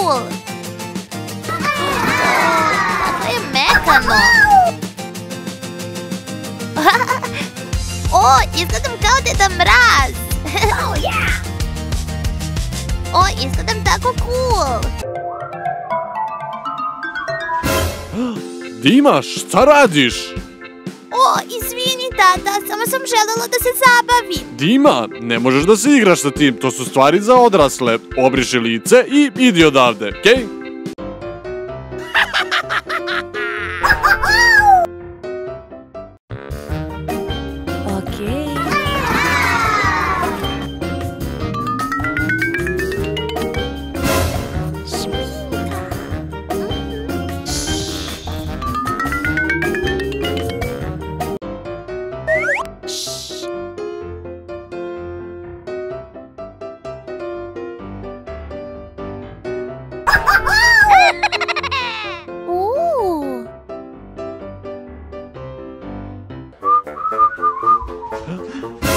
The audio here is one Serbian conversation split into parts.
cool! Kako je mekano! O, izgledam kao Deda Mraz! O, izgledam tako cool! Deema, šta radiš? O, izvini, tata, samo sam želela da se zabavim. Deema, ne možeš da se igraš sa tim, to su stvari za odrasle. Obriši lice i idi odavde, okej?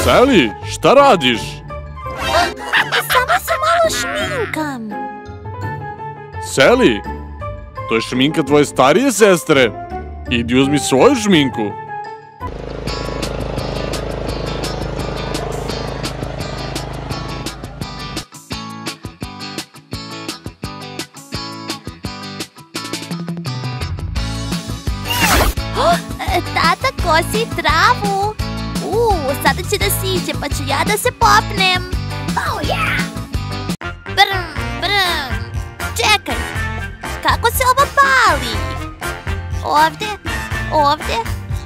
Salli, šta radiš? Samo se malo šminkam. Salli, to je šminka tvoje starije sestre. Idi uzmi svoju šminku. Tata kosi travu. Sada će da siđe, pa ću ja da se popnem. Brm, brm. Čekaj, kako se ovo pali? Ovdje, ovdje.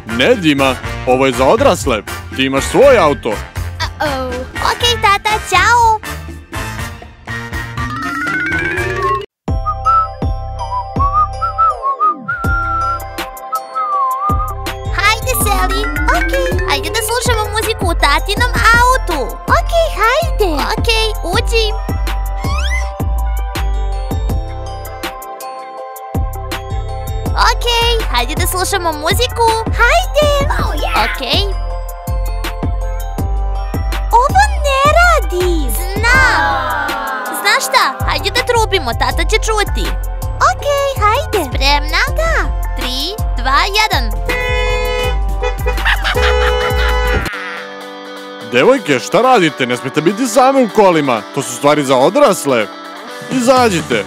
Ne, Deema, ovo je za odrasle. Ti imaš svoj auto. Okej, tata, ćao. Hajde, Salli. Okej, hajde da slušamo muziku u tatinom autu. Okej, hajde. Okej, uđi. Okej, hajde da slušamo muziku. Hajde. Okej. Ovo ne radi. Znam. Znaš šta? Hajde da trubimo, tata će čuti. Okej, hajde. Spremna? Da. 3, 2, 1. Devojke, šta radite? Ne smete biti same u kolima. To su stvari za odrasle. Izađite.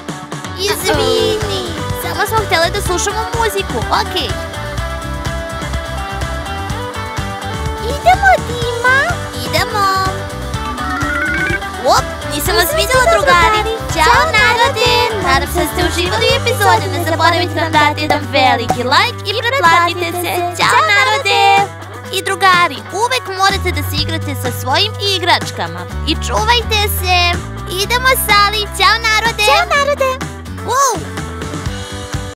Izvini. Samo smo htjeli da slušamo muziku. Okej. Idemo, Deema. Idemo. Op, nisam vas vidjela, drugari. Ćao, narode. Nadam se da ste uživali u epizodi. Ne zaboravite da nam date jedan veliki like i pretplatite se. Ćao, narode. I drugari, uvek morate da se igrate sa svojim igračkama. I čuvajte se. Idemo, Salli. Ćao, narode. Ćao, narode. Wow.